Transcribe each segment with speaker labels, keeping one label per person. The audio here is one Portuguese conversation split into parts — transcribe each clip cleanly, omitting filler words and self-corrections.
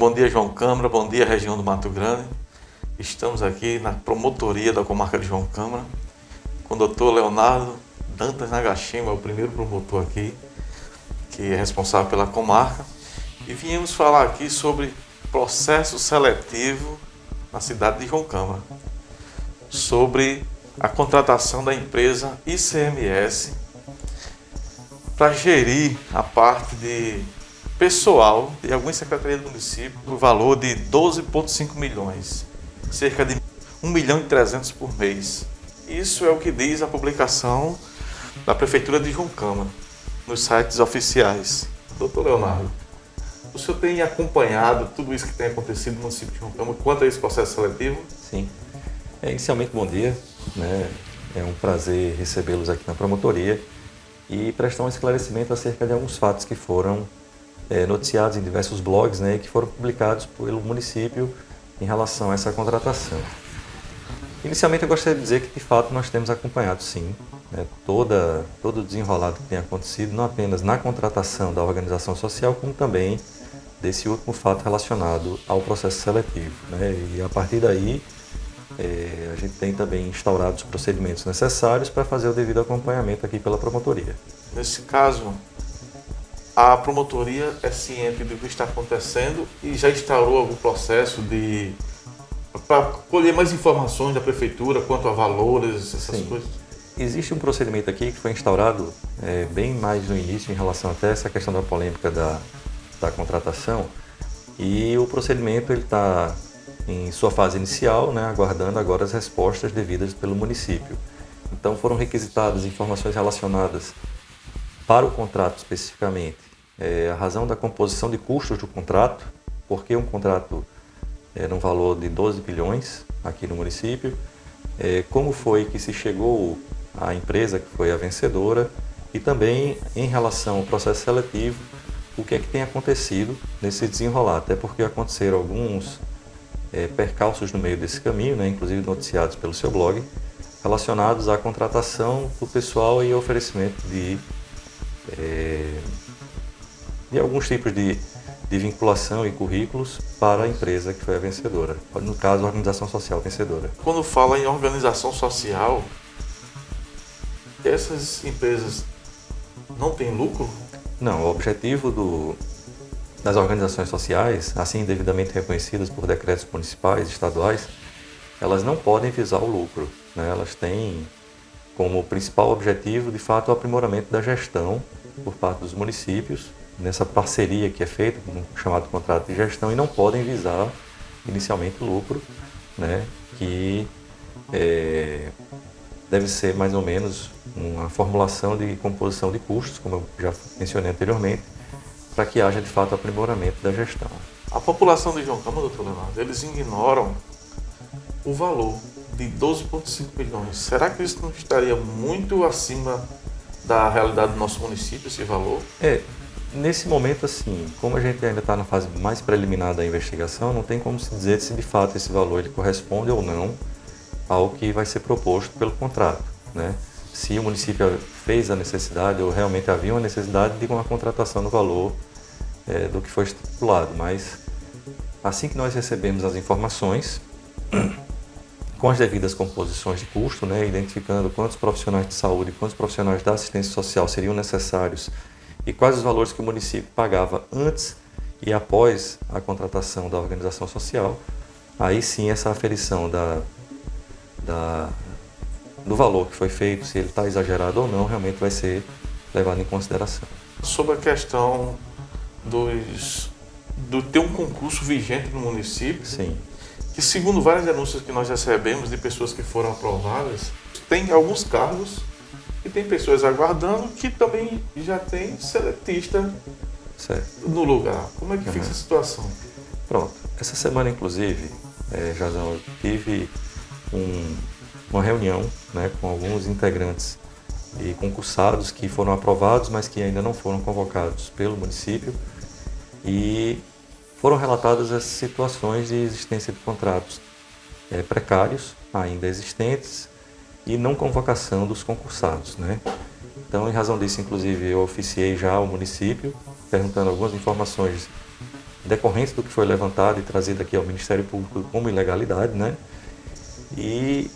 Speaker 1: bom dia João Câmara, bom dia região do Mato Grande. Estamos aqui na promotoria da comarca de João Câmara com o Dr. Leonardo Dantas Nagashima, o primeiro promotor aqui, que é responsável pela comarca. E viemos falar aqui sobre processo seletivo na cidade de João Câmara, sobre a contratação da empresa ICMS para gerir a parte de pessoal de algumas secretarias do município no valor de 12,5 milhões, cerca de 1,3 milhão por mês. Isso é o que diz a publicação da Prefeitura de João Câmara nos sites oficiais. Doutor Leonardo, o senhor tem acompanhado tudo isso que tem acontecido no município de João Câmara quanto a esse processo seletivo?
Speaker 2: Sim. Inicialmente, bom dia. É um prazer recebê-los aqui na promotoria e prestar um esclarecimento acerca de alguns fatos que foram noticiados em diversos blogs, e que foram publicados pelo município em relação a essa contratação. Inicialmente, eu gostaria de dizer que, de fato, nós temos acompanhado, sim, todo o desenrolado que tem acontecido, não apenas na contratação da organização social, como também desse último fato relacionado ao processo seletivo. E, a partir daí, a gente tem também instaurado os procedimentos necessários para fazer o devido acompanhamento aqui pela promotoria.
Speaker 1: Nesse caso, a promotoria é ciente do que está acontecendo e já instaurou algum processo para colher mais informações da prefeitura quanto a valores, essas
Speaker 2: Sim.
Speaker 1: coisas?
Speaker 2: Existe um procedimento aqui que foi instaurado bem mais no início em relação até essa questão da polêmica da contratação, e o procedimento está em sua fase inicial, aguardando agora as respostas devidas pelo município. Então foram requisitadas informações relacionadas para o contrato especificamente, a razão da composição de custos do contrato, porque um contrato num valor de 12 bilhões aqui no município, como foi que se chegou à empresa que foi a vencedora, e também em relação ao processo seletivo, o que é que tem acontecido nesse desenrolar, até porque aconteceram alguns percalços no meio desse caminho, inclusive noticiados pelo seu blog, relacionados à contratação do pessoal e oferecimento de alguns tipos de vinculação e currículos para a empresa que foi a vencedora, no caso a organização social vencedora.
Speaker 1: Quando fala em organização social, essas empresas não têm lucro?
Speaker 2: Não, o objetivo das organizações sociais, assim devidamente reconhecidas por decretos municipais e estaduais, elas não podem visar o lucro. Elas têm como principal objetivo, de fato, o aprimoramento da gestão por parte dos municípios, nessa parceria que é feita, no chamado contrato de gestão, e não podem visar inicialmente o lucro, que deve ser mais ou menos uma formulação de composição de custos, como eu já mencionei anteriormente, para que haja de fato aprimoramento da gestão.
Speaker 1: A população de João Câmara, doutor Leonardo, eles ignoram o valor de 12,5 milhões. Será que isso não estaria muito acima da realidade do nosso município, esse valor?
Speaker 2: Nesse momento, assim, como a gente ainda está na fase mais preliminar da investigação, não tem como se dizer se de fato esse valor ele corresponde ou não ao que vai ser proposto pelo contrato. Se o município fez a necessidade ou realmente havia uma necessidade de uma contratação no valor do que foi estipulado, mas assim que nós recebemos as informações, com as devidas composições de custo, identificando quantos profissionais de saúde, quantos profissionais da assistência social seriam necessários e quais os valores que o município pagava antes e após a contratação da organização social, aí sim essa aferição do valor que foi feito, se ele está exagerado ou não, realmente vai ser levado em consideração.
Speaker 1: Sobre a questão do ter um concurso vigente no município,
Speaker 2: Sim.
Speaker 1: que segundo várias denúncias que nós recebemos de pessoas que foram aprovadas, tem alguns cargos e tem pessoas aguardando que também já tem seletista
Speaker 2: Certo.
Speaker 1: no lugar. Como é que fica essa situação?
Speaker 2: Pronto. Essa semana, inclusive, Jazão, eu tive uma reunião com alguns integrantes e concursados que foram aprovados, mas que ainda não foram convocados pelo município, e foram relatadas as situações de existência de contratos precários ainda existentes e não convocação dos concursados. Então, em razão disso, inclusive, eu oficiei já ao município, perguntando algumas informações decorrentes do que foi levantado e trazido aqui ao Ministério Público como ilegalidade, né? E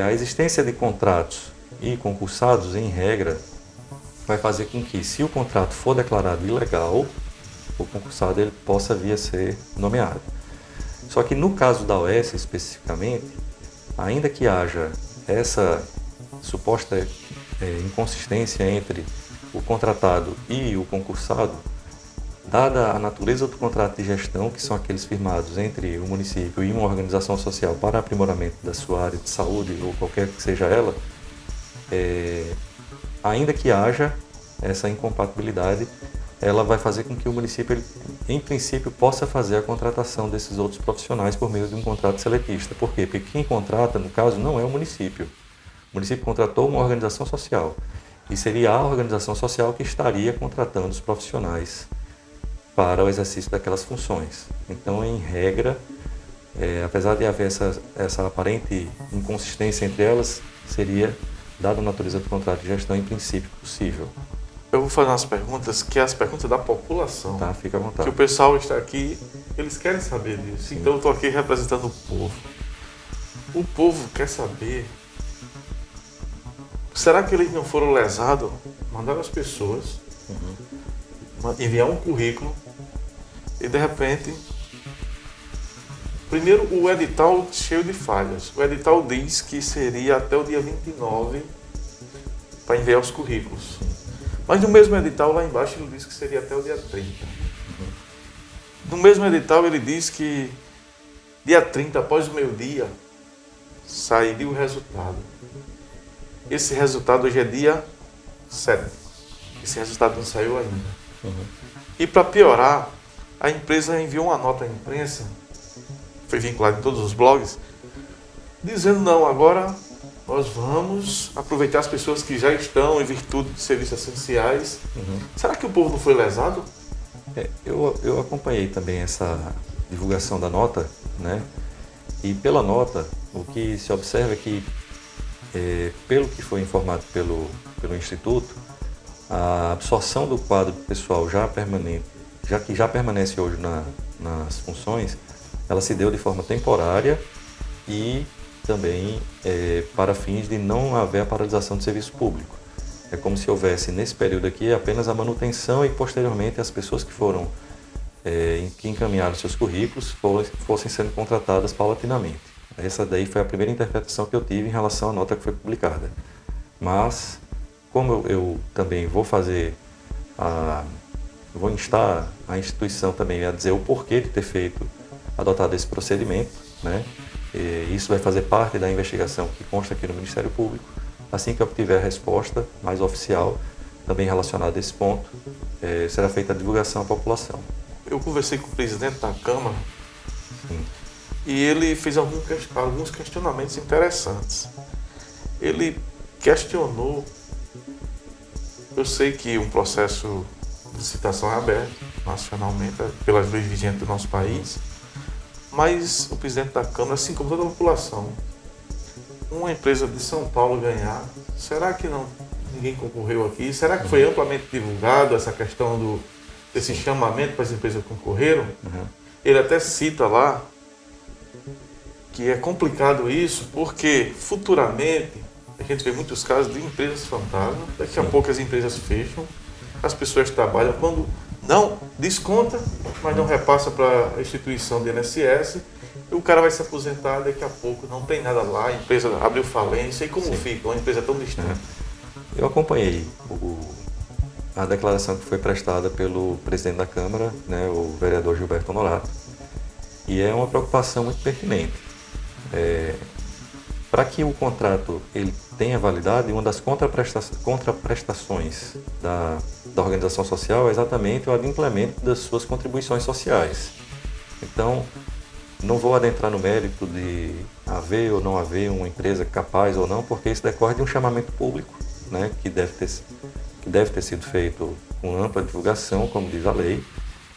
Speaker 2: a existência de contratos e concursados, em regra, vai fazer com que, se o contrato for declarado ilegal, o concursado ele possa vir a ser nomeado. Só que no caso da OS especificamente, ainda que haja essa suposta inconsistência entre o contratado e o concursado, dada a natureza do contrato de gestão, que são aqueles firmados entre o município e uma organização social para aprimoramento da sua área de saúde ou qualquer que seja ela, ainda que haja essa incompatibilidade, ela vai fazer com que o município, ele, em princípio, possa fazer a contratação desses outros profissionais por meio de um contrato seletista. Por quê? Porque quem contrata, no caso, não é o município. O município contratou uma organização social e seria a organização social que estaria contratando os profissionais para o exercício daquelas funções. Então, em regra, apesar de haver essa aparente inconsistência entre elas, seria, dada a natureza do contrato de gestão, em princípio, possível.
Speaker 1: Eu vou fazer umas perguntas, que é as perguntas da população.
Speaker 2: Tá, fica à vontade.
Speaker 1: Que o pessoal está aqui, eles querem saber disso. Sim. Então eu estou aqui representando o povo. O povo quer saber, será que eles não foram lesados? Mandaram as pessoas enviar um currículo e de repente, primeiro o edital cheio de falhas. O edital diz que seria até o dia 29 para enviar os currículos. Mas no mesmo edital, lá embaixo, ele diz que seria até o dia 30. No mesmo edital, ele diz que dia 30, após o meio-dia, sairia o resultado. Esse resultado hoje é dia 7. Esse resultado não saiu ainda. E para piorar, a empresa enviou uma nota à imprensa, foi vinculada em todos os blogs, dizendo não, agora nós vamos aproveitar as pessoas que já estão em virtude de serviços essenciais. Será que o povo não foi lesado?
Speaker 2: Eu acompanhei também essa divulgação da nota, né? E pela nota, o que se observa é que, pelo que foi informado pelo Instituto, a absorção do quadro pessoal já permanece hoje nas funções, ela se deu de forma temporária e também para fins de não haver a paralisação do serviço público. É como se houvesse nesse período aqui apenas a manutenção e posteriormente as pessoas que foram que encaminharam seus currículos fossem sendo contratadas paulatinamente. Essa daí foi a primeira interpretação que eu tive em relação à nota que foi publicada. Mas, como eu também vou instar a instituição também a dizer o porquê de ter adotado esse procedimento, né? E isso vai fazer parte da investigação que consta aqui no Ministério Público. Assim que eu obtiver a resposta mais oficial, também relacionada a esse ponto, será feita a divulgação à população.
Speaker 1: Eu conversei com o presidente da Câmara. Sim. E ele fez alguns questionamentos interessantes. Ele questionou, eu sei que um processo de licitação é aberto nacionalmente pelas leis vigentes do nosso país, mas o presidente da Câmara, assim como toda a população, uma empresa de São Paulo ganhar, será que ninguém concorreu aqui? Será que foi amplamente divulgado essa questão desse chamamento para as empresas que concorreram? Ele até cita lá que é complicado isso, porque futuramente a gente vê muitos casos de empresas fantasma, daqui a pouco as empresas fecham, as pessoas trabalham, quando não desconta, mas não repassa para a instituição de INSS, e o cara vai se aposentar, daqui a pouco não tem nada lá, a empresa abriu falência, e como fica uma empresa tão distante?
Speaker 2: Eu acompanhei a declaração que foi prestada pelo presidente da Câmara, né, o vereador Gilberto Honorato, e é uma preocupação muito pertinente. Para que o contrato ele tenha validade, uma das contraprestações da organização social é exatamente o adimplemento das suas contribuições sociais. Então, não vou adentrar no mérito de haver ou não haver uma empresa capaz ou não, porque isso decorre de um chamamento público, né, que deve ter sido feito com ampla divulgação, como diz a lei,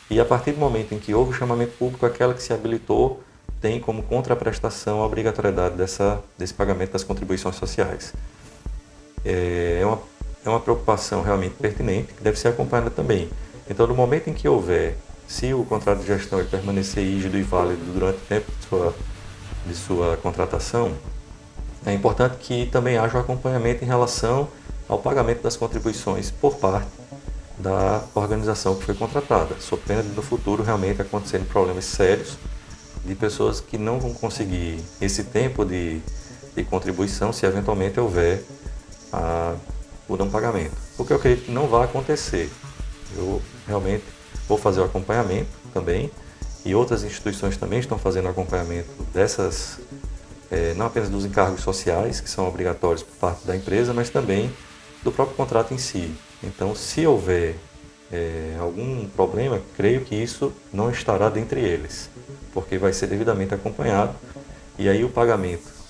Speaker 2: e a partir do momento em que houve o chamamento público, aquela que se habilitou tem como contraprestação a obrigatoriedade desse pagamento das contribuições sociais. É uma preocupação realmente pertinente, que deve ser acompanhada também. Então, no momento em que houver se o contrato de gestão ele permanecer rígido e válido durante o tempo de sua contratação, é importante que também haja um acompanhamento em relação ao pagamento das contribuições por parte da organização que foi contratada, sob pena de no futuro realmente acontecerem problemas sérios de pessoas que não vão conseguir esse tempo de contribuição se eventualmente houver o não pagamento. O que eu acredito que não vai acontecer. Eu realmente vou fazer o acompanhamento também, e outras instituições também estão fazendo acompanhamento dessas, não apenas dos encargos sociais, que são obrigatórios por parte da empresa, mas também do próprio contrato em si. Então, se houver algum problema, creio que isso não estará dentre eles, porque vai ser devidamente acompanhado, e aí o pagamento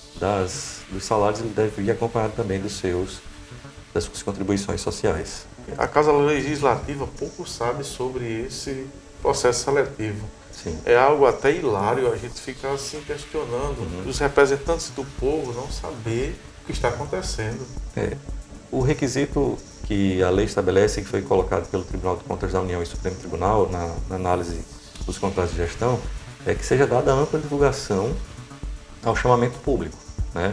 Speaker 2: dos salários ele deve vir acompanhado também das suas contribuições sociais.
Speaker 1: A Casa Legislativa pouco sabe sobre esse processo seletivo.
Speaker 2: Sim.
Speaker 1: É algo até hilário a gente ficar assim questionando os representantes do povo não saber o que está acontecendo.
Speaker 2: O requisito que a lei estabelece, que foi colocado pelo Tribunal de Contas da União e Supremo Tribunal na análise dos contratos de gestão, é que seja dada ampla divulgação ao chamamento público, né?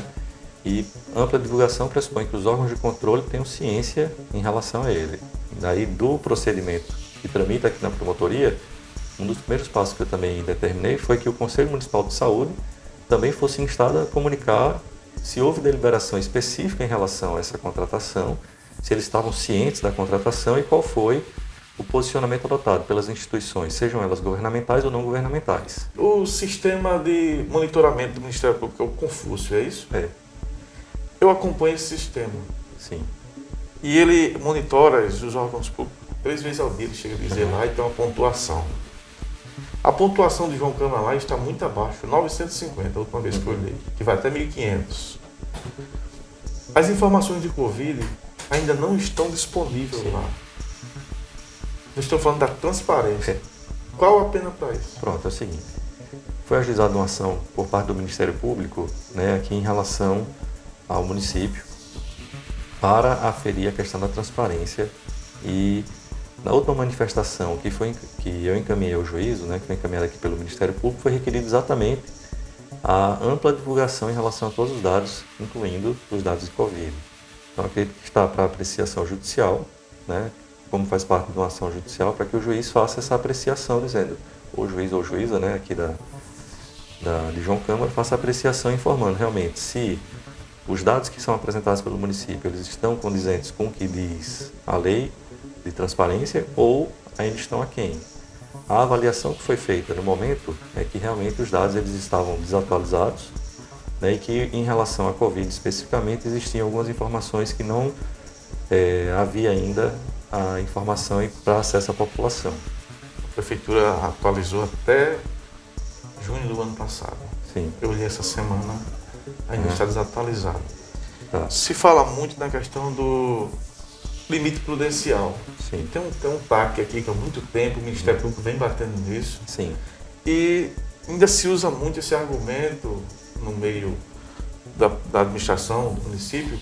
Speaker 2: E ampla divulgação pressupõe que os órgãos de controle tenham ciência em relação a ele. Daí, do procedimento que tramita aqui na promotoria, um dos primeiros passos que eu também determinei foi que o Conselho Municipal de Saúde também fosse instado a comunicar se houve deliberação específica em relação a essa contratação, se eles estavam cientes da contratação e qual foi o posicionamento adotado pelas instituições, sejam elas governamentais ou não governamentais.
Speaker 1: O sistema de monitoramento do Ministério Público é o Confúcio, é isso?
Speaker 2: É.
Speaker 1: Eu acompanho esse sistema.
Speaker 2: Sim.
Speaker 1: E ele monitora os órgãos públicos 3 vezes ao dia, ele chega a dizer lá, e tem uma pontuação. A pontuação de João Câmara lá está muito abaixo, 950, a última vez que eu olhei, que vai até 1.500. As informações de Covid ainda não estão disponíveis lá. Nós estamos falando da transparência. Qual a pena para isso?
Speaker 2: Pronto, é o seguinte. Foi ajuizada uma ação por parte do Ministério Público, né, aqui em relação ao município, para aferir a questão da transparência, e na última manifestação que eu encaminhei ao juízo, né, que foi encaminhada aqui pelo Ministério Público, foi requerido exatamente a ampla divulgação em relação a todos os dados, incluindo os dados de Covid. Então, acredito que está para apreciação judicial, né, como faz parte de uma ação judicial, para que o juiz faça essa apreciação, dizendo, o juiz ou juíza, né, aqui de João Câmara, faça a apreciação informando realmente se os dados que são apresentados pelo município, eles estão condizentes com o que diz a lei de transparência ou ainda estão aquém. A avaliação que foi feita no momento é que realmente os dados eles estavam desatualizados, né, e que em relação à Covid especificamente existiam algumas informações que não havia ainda a informação para acesso à população.
Speaker 1: A Prefeitura atualizou até junho do ano passado.
Speaker 2: Sim.
Speaker 1: Eu li essa semana, ainda está desatualizado.
Speaker 2: Tá.
Speaker 1: Se fala muito na questão do limite prudencial.
Speaker 2: Sim.
Speaker 1: Tem um TAC aqui que há muito tempo o Ministério Público vem batendo nisso.
Speaker 2: Sim.
Speaker 1: E ainda se usa muito esse argumento no meio da administração do município.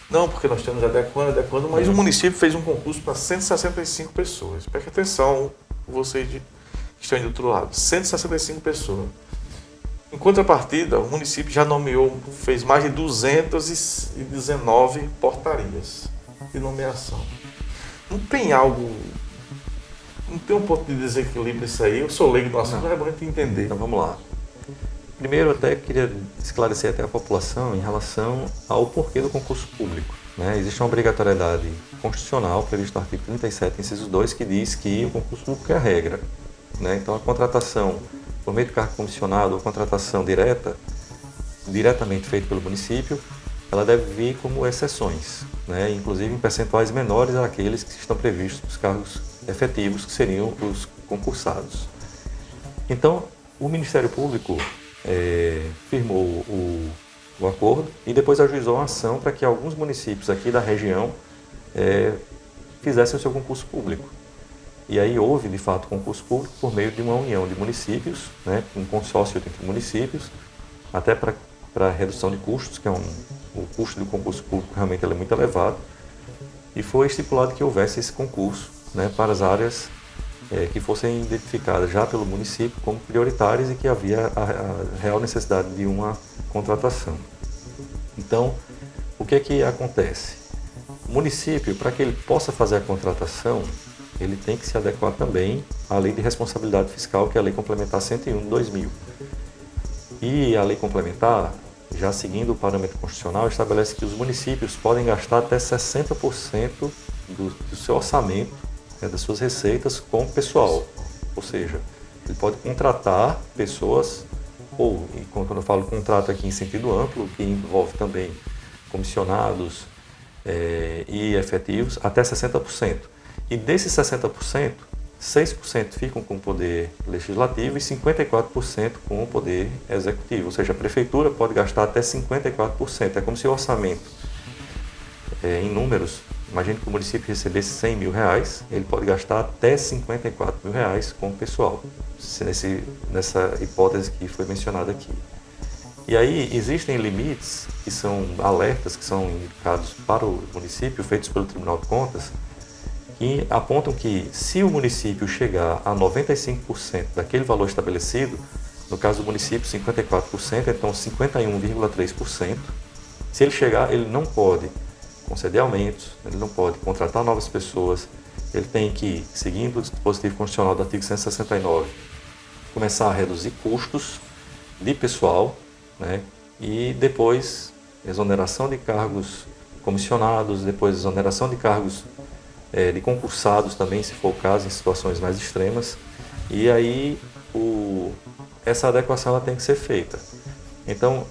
Speaker 1: Não, porque nós estamos adequando, mas o município fez um concurso para 165 pessoas. Preste atenção, vocês que estão aí do outro lado. 165 pessoas. Em contrapartida, o município já fez mais de 219 portarias de nomeação. Não tem um ponto de desequilíbrio isso aí. Eu sou leigo do assunto, mas é bom a gente entender.
Speaker 2: Então vamos lá. Primeiro, até queria esclarecer até a população em relação ao porquê do concurso público, né? Existe uma obrigatoriedade constitucional prevista no artigo 37, inciso 2, que diz que o concurso público é a regra, né? Então, a contratação por meio do cargo comissionado ou contratação diretamente feita pelo município, ela deve vir como exceções, né? Inclusive em percentuais menores àqueles que estão previstos nos cargos efetivos, que seriam os concursados. Então, o Ministério Público firmou o acordo e depois ajuizou uma ação para que alguns municípios aqui da região fizessem o seu concurso público. E aí houve, de fato, concurso público por meio de uma união de municípios, né, um consórcio entre municípios, até para redução de custos, que o custo do concurso público realmente é muito elevado, e foi estipulado que houvesse esse concurso, né, para as áreas que fossem identificadas já pelo município como prioritárias e que havia a real necessidade de uma contratação. Então, o que é que acontece? O município, para que ele possa fazer a contratação, ele tem que se adequar também à Lei de Responsabilidade Fiscal, que é a Lei Complementar 101 de 2000. E a Lei Complementar, já seguindo o parâmetro constitucional, estabelece que os municípios podem gastar até 60% do seu orçamento, das suas receitas, com o pessoal. Ou seja, ele pode contratar pessoas, ou, e quando eu falo contrato aqui em sentido amplo, que envolve também comissionados e efetivos, até 60%. E desses 60%, 6% ficam com o poder legislativo e 54% com o poder executivo. Ou seja, a prefeitura pode gastar até 54%. É como se o orçamento, em números, imagine que o município recebesse 100 mil reais, ele pode gastar até 54 mil reais com o pessoal, nessa hipótese que foi mencionada aqui. E aí existem limites, que são alertas, que são indicados para o município, feitos pelo Tribunal de Contas, que apontam que se o município chegar a 95% daquele valor estabelecido, no caso do município 54%, então 51,3%, se ele chegar, ele não pode conceder aumentos, ele não pode contratar novas pessoas, ele tem que, seguindo o dispositivo constitucional do artigo 169, começar a reduzir custos de pessoal, né? E depois exoneração de cargos comissionados, depois exoneração de cargos de concursados também, se for o caso, em situações mais extremas. E aí essa adequação ela tem que ser feita. Então,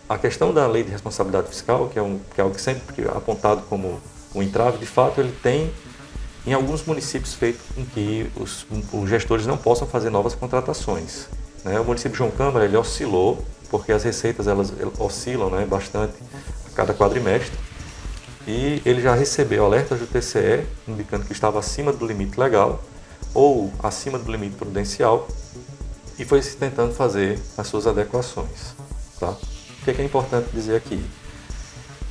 Speaker 2: a questão da lei de responsabilidade fiscal, que é algo que sempre é apontado como um entrave, de fato ele tem em alguns municípios feito com que os gestores não possam fazer novas contratações, né? O município de João Câmara, ele oscilou, porque as receitas elas oscilam, né, bastante a cada quadrimestre, e ele já recebeu alertas do TCE indicando que estava acima do limite legal ou acima do limite prudencial e foi tentando fazer as suas adequações, tá? O que é importante dizer aqui?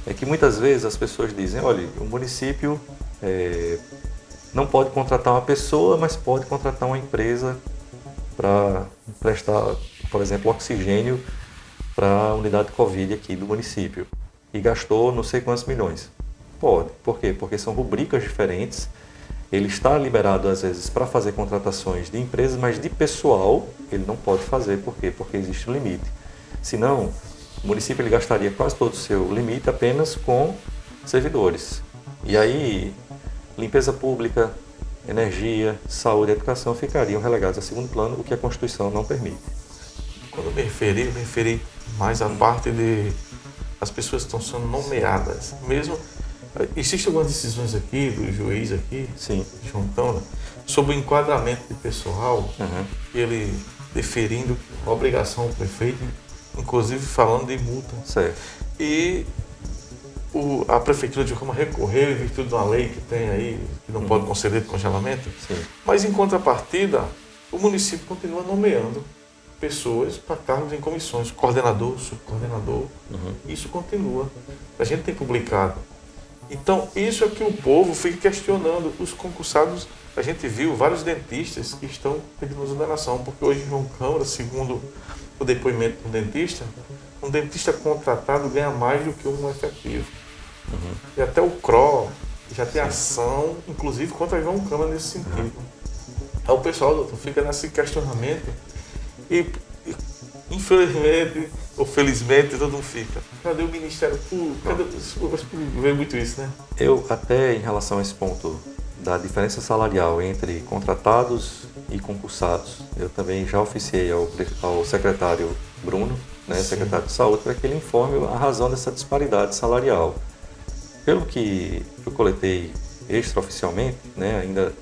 Speaker 2: É que muitas vezes as pessoas dizem, olha, o município não pode contratar uma pessoa, mas pode contratar uma empresa para prestar, por exemplo, oxigênio para a unidade Covid aqui do município e gastou não sei quantos milhões. Pode. Por quê? Porque são rubricas diferentes. Ele está liberado, às vezes, para fazer contratações de empresas, mas de pessoal ele não pode fazer. Por quê? Porque existe um limite. Senão, o município ele gastaria quase todo o seu limite apenas com servidores. E aí, limpeza pública, energia, saúde e educação ficariam relegados a segundo plano, o que a Constituição não permite.
Speaker 1: Quando eu me referi mais à parte de as pessoas que estão sendo nomeadas. Mesmo, existem algumas decisões aqui, do juiz aqui,
Speaker 2: sim,
Speaker 1: João Câmara, sobre o enquadramento de pessoal, ele deferindo a obrigação ao prefeito, inclusive falando de multa.
Speaker 2: Certo.
Speaker 1: E a prefeitura de Câmara recorreu em virtude de uma lei que tem aí, que não pode conceder de congelamento,
Speaker 2: sim,
Speaker 1: mas em contrapartida, o município continua nomeando pessoas para cargos em comissões, coordenador, subcoordenador, isso continua. A gente tem publicado. Então, isso é que o povo fica questionando. Os concursados, a gente viu vários dentistas que estão pedindo exoneração, porque hoje em João Câmara, segundo o depoimento do dentista, um dentista contratado ganha mais do que um efetivo. E até o CRO já tem ação, inclusive contra João Câmara nesse sentido. Aí o pessoal, doutor, fica nesse questionamento e infelizmente ou felizmente todo mundo fica. Cadê o Ministério Público? Vê muito isso, né?
Speaker 2: Eu até em relação a esse ponto da diferença salarial entre contratados e concursados, eu também já oficiei ao secretário Bruno, né, secretário de Saúde, para que ele informe a razão dessa disparidade salarial. Pelo que eu coletei extraoficialmente, né, ainda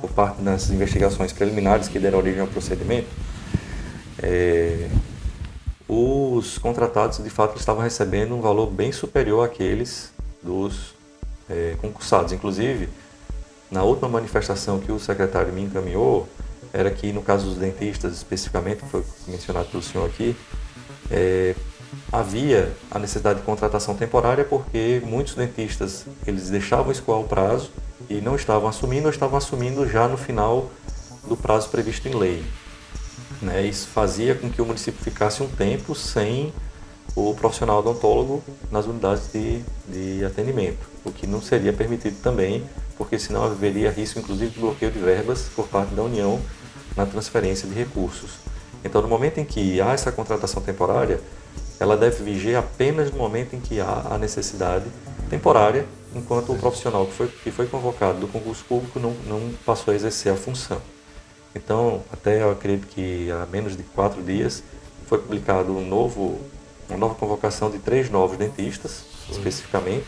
Speaker 2: por parte das investigações preliminares que deram origem ao procedimento, os contratados de fato estavam recebendo um valor bem superior àqueles dos concursados. Inclusive, na última manifestação que o secretário me encaminhou, era que no caso dos dentistas especificamente, que foi mencionado pelo senhor aqui, havia a necessidade de contratação temporária porque muitos dentistas eles deixavam escoar o prazo e não estavam assumindo já no final do prazo previsto em lei. Né? Isso fazia com que o município ficasse um tempo sem o profissional odontólogo nas unidades de atendimento, o que não seria permitido também, porque senão haveria risco, inclusive, de bloqueio de verbas por parte da União na transferência de recursos. Então, no momento em que há essa contratação temporária, ela deve viger apenas no momento em que há a necessidade temporária, enquanto o profissional que foi convocado do concurso público não passou a exercer a função. Então, até eu acredito que há menos de 4 dias foi publicado uma nova convocação de 3 novos dentistas, especificamente.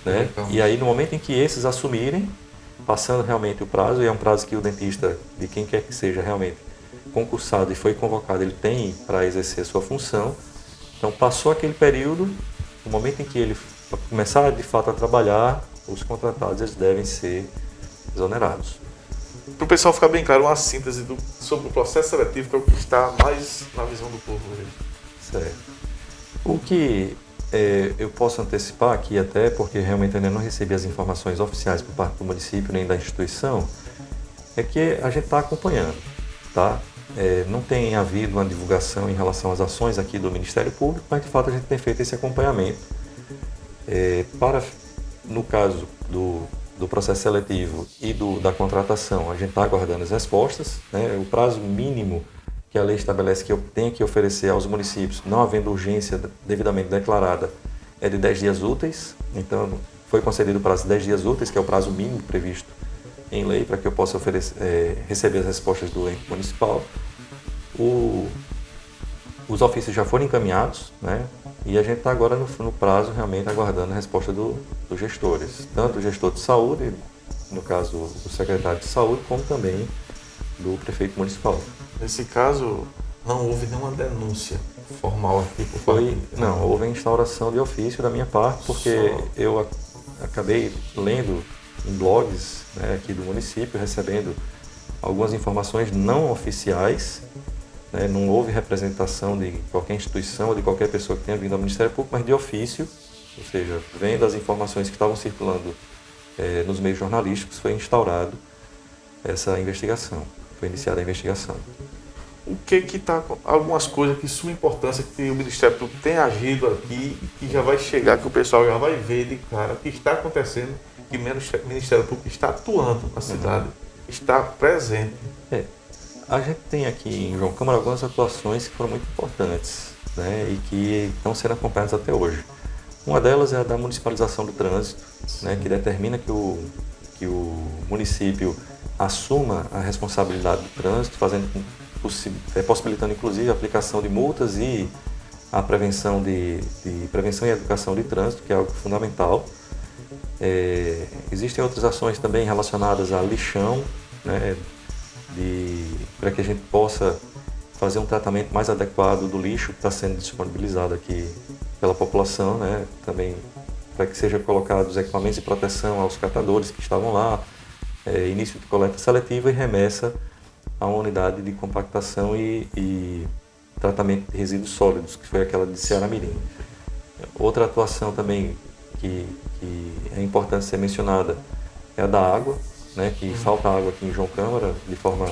Speaker 2: Né? E aí, no momento em que esses assumirem, passando realmente o prazo, e é um prazo que o dentista, de quem quer que seja realmente concursado e foi convocado, ele tem para exercer a sua função. Então, passou aquele período, no momento em que ele começar de fato a trabalhar, os contratados eles devem ser exonerados.
Speaker 1: Para o pessoal ficar bem claro, uma síntese sobre o processo seletivo, que é o que está mais na visão do povo hoje.
Speaker 2: Certo. O que eu posso antecipar aqui, até porque realmente ainda não recebi as informações oficiais por parte do município nem da instituição, é que a gente está acompanhando, tá? Não tem havido uma divulgação em relação às ações aqui do Ministério Público, mas de fato a gente tem feito esse acompanhamento. No caso do processo seletivo e da contratação, a gente está aguardando as respostas, né? O prazo mínimo que a lei estabelece que eu tenho que oferecer aos municípios, não havendo urgência devidamente declarada, é de 10 dias úteis. Então, foi concedido o prazo de 10 dias úteis, que é o prazo mínimo previsto em lei, para que eu possa receber as respostas do ente municipal. Os ofícios já foram encaminhados, né? E a gente está agora no prazo realmente aguardando a resposta dos gestores, tanto o gestor de saúde, no caso o secretário de saúde, como também do prefeito municipal.
Speaker 1: Nesse caso, não houve nenhuma denúncia formal aqui por parte?
Speaker 2: Não, houve a instauração de ofício da minha parte, porque eu acabei lendo em blogs, né, aqui do município, recebendo algumas informações não oficiais, né, não houve representação de qualquer instituição ou de qualquer pessoa que tenha vindo ao Ministério Público, mas de ofício, ou seja, vendo as informações que estavam circulando nos meios jornalísticos, foi instaurado essa investigação, foi iniciada a investigação.
Speaker 1: O que está, algumas coisas que sua importância, que o Ministério Público tem agido aqui e que já vai chegar, que o pessoal já vai ver de cara o que está acontecendo, que o Ministério Público está atuando na cidade, está presente.
Speaker 2: A gente tem aqui em João Câmara algumas atuações que foram muito importantes, né, e que estão sendo acompanhadas até hoje. Uma delas é a da municipalização do trânsito, né, que determina que o município assuma a responsabilidade do trânsito, possibilitando inclusive a aplicação de multas e a prevenção prevenção e educação de trânsito, que é algo fundamental. Existem outras ações também relacionadas a lixão, né, para que a gente possa fazer um tratamento mais adequado do lixo que está sendo disponibilizado aqui pela população, né, também para que sejam colocados equipamentos de proteção aos catadores que estavam lá, início de coleta seletiva e remessa a uma unidade de compactação e tratamento de resíduos sólidos, que foi aquela de Ceará-Mirim. Outra atuação também que é importante ser mencionada é a da água, né, que falta água aqui em João Câmara de forma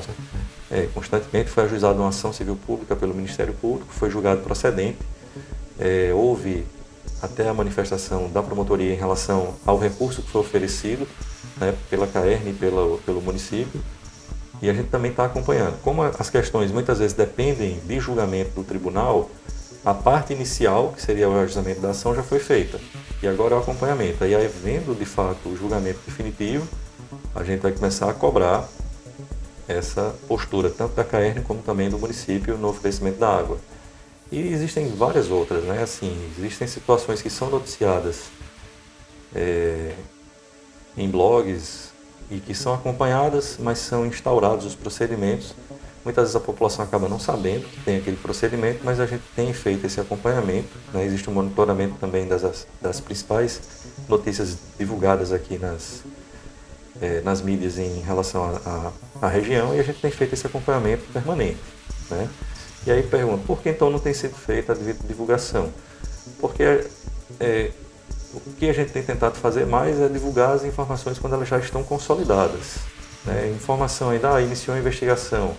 Speaker 2: constantemente. Foi ajuizada uma ação civil pública pelo Ministério Público, foi julgado procedente. Houve até a manifestação da promotoria em relação ao recurso que foi oferecido, né, pela CAERN e pelo município. E a gente também está acompanhando. Como as questões muitas vezes dependem de julgamento do tribunal, a parte inicial, que seria o ajuizamento da ação, já foi feita. E agora é o acompanhamento. Aí, havendo de fato o julgamento definitivo, a gente vai começar a cobrar essa postura, tanto da CAERN como também do município, no oferecimento da água. E existem várias outras, né? Assim, existem situações que são noticiadas em blogs e que são acompanhadas, mas são instaurados os procedimentos. Muitas vezes a população acaba não sabendo que tem aquele procedimento, mas a gente tem feito esse acompanhamento, né? Existe um monitoramento também das principais notícias divulgadas aqui nas mídias em relação à região, e a gente tem feito esse acompanhamento permanente, né? E aí pergunto, por que então não tem sido feita a divulgação? Porque o que a gente tem tentado fazer mais é divulgar as informações quando elas já estão consolidadas, né? Informação ainda, iniciou a investigação.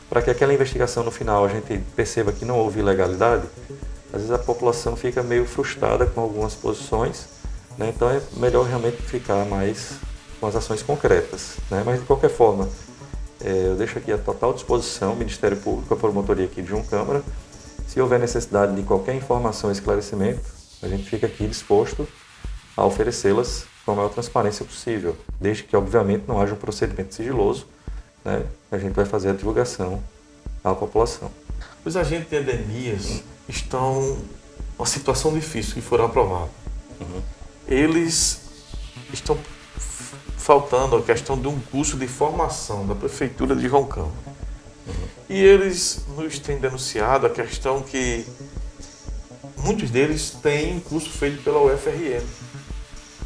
Speaker 2: Para que aquela investigação no final a gente perceba que não houve ilegalidade, às vezes a população fica meio frustrada com algumas posições, né? Então é melhor realmente ficar mais com as ações concretas, né? Mas de qualquer forma, eu deixo aqui a total disposição, Ministério Público, a promotoria aqui de João Câmara. Se houver necessidade de qualquer informação ou esclarecimento, a gente fica aqui disposto a oferecê-las com a maior transparência possível, desde que, obviamente, não haja um procedimento sigiloso, né? A gente vai fazer a divulgação à população.
Speaker 1: Os agentes de endemias estão numa situação difícil que foram aprovados. Eles estão faltando a questão de um curso de formação da Prefeitura de João Câmara. E eles nos têm denunciado a questão que muitos deles têm um curso feito pela UFRN.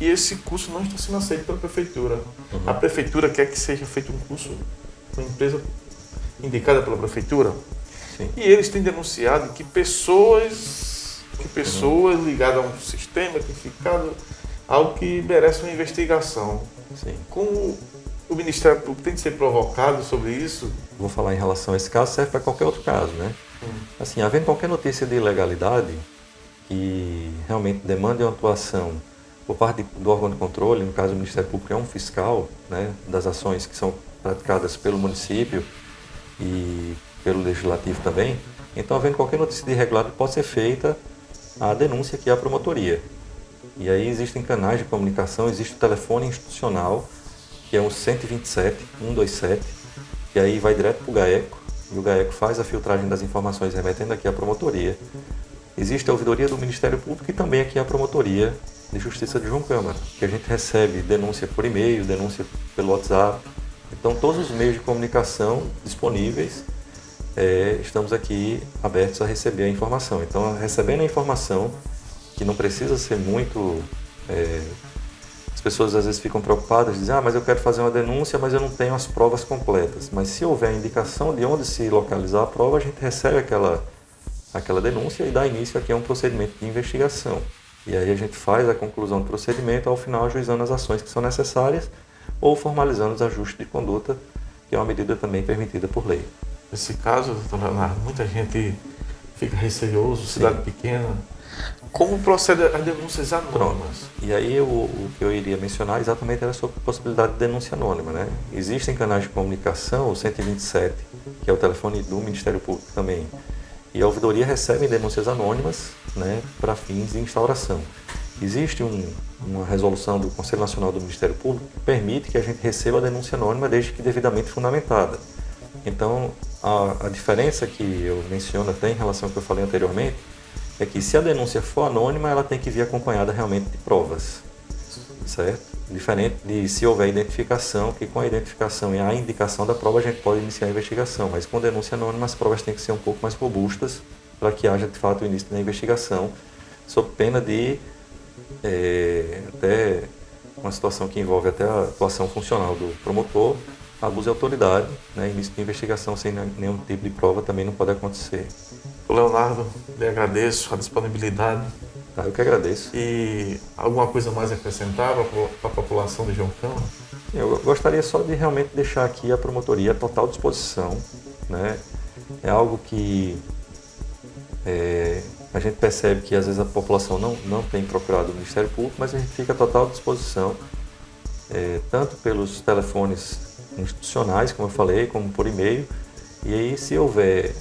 Speaker 1: E esse curso não está sendo aceito pela Prefeitura. A Prefeitura quer que seja feito um curso com uma empresa indicada pela Prefeitura.
Speaker 2: Sim.
Speaker 1: E eles têm denunciado que pessoas ligadas a um sistema qualificado, algo que merece uma investigação.
Speaker 2: Sim.
Speaker 1: Como o Ministério Público tem de ser provocado sobre isso?
Speaker 2: Vou falar em relação a esse caso, serve para qualquer outro caso, né? Assim, havendo qualquer notícia de ilegalidade que realmente demande uma atuação por parte do órgão de controle, no caso o Ministério Público é um fiscal, né, das ações que são praticadas pelo município e pelo legislativo também, então havendo qualquer notícia de irregularidade pode ser feita a denúncia aqui à promotoria. E aí existem canais de comunicação, existe o telefone institucional, que é o 127 127, que aí vai direto para o GAECO, e o GAECO faz a filtragem das informações remetendo aqui à promotoria. Existe a ouvidoria do Ministério Público e também aqui a promotoria de Justiça de João Câmara, que a gente recebe denúncia por e-mail, denúncia pelo WhatsApp. Então todos os meios de comunicação disponíveis, estamos aqui abertos a receber a informação. Então recebendo a informação, que não precisa ser muito... as pessoas às vezes ficam preocupadas, dizem, mas eu quero fazer uma denúncia, mas eu não tenho as provas completas. Mas se houver a indicação de onde se localizar a prova, a gente recebe aquela denúncia e dá início aqui a um procedimento de investigação. E aí a gente faz a conclusão do procedimento, ao final ajuizando as ações que são necessárias ou formalizando os ajustes de conduta, que é uma medida também permitida por lei.
Speaker 1: Nesse caso, doutor Leonardo, muita gente fica receoso, cidade pequena. Como procede as denúncias anônimas?
Speaker 2: E aí o que eu iria mencionar exatamente era sobre a possibilidade de denúncia anônima, né? Existem canais de comunicação, o 127, que é o telefone do Ministério Público também, e a ouvidoria recebe denúncias anônimas, né, para fins de instauração. Existe uma resolução do Conselho Nacional do Ministério Público que permite que a gente receba a denúncia anônima desde que devidamente fundamentada. Então, a diferença que eu menciono até em relação ao que eu falei anteriormente é que se a denúncia for anônima, ela tem que vir acompanhada realmente de provas, certo? Diferente de se houver identificação, que com a identificação e a indicação da prova a gente pode iniciar a investigação, mas com denúncia anônima as provas têm que ser um pouco mais robustas para que haja de fato o início da investigação, sob pena de até uma situação que envolve até a atuação funcional do promotor, abuso de autoridade, né? Início de investigação sem nenhum tipo de prova também não pode acontecer.
Speaker 1: Leonardo, lhe agradeço a disponibilidade.
Speaker 2: Eu que agradeço.
Speaker 1: E alguma coisa mais a acrescentar para a população de João Câmara?
Speaker 2: Eu gostaria só de realmente deixar aqui a promotoria à total disposição, né? É algo que a gente percebe que às vezes a população não tem procurado o Ministério Público, mas a gente fica à total disposição, tanto pelos telefones institucionais, como eu falei, como por e-mail. E aí, se houver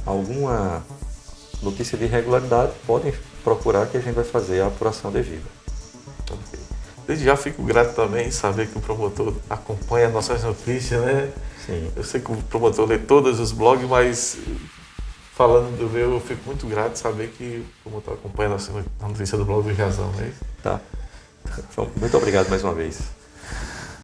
Speaker 2: alguma notícia de irregularidade, podem procurar que a gente vai fazer a apuração devida.
Speaker 1: Okay. Desde já fico grato também em saber que o promotor acompanha nossas notícias, né?
Speaker 2: Sim.
Speaker 1: Eu sei que o promotor lê todos os blogs, mas falando do meu, eu fico muito grato de saber que o promotor acompanha a notícia do blog do Razão, né?
Speaker 2: Tá. Muito obrigado mais uma vez.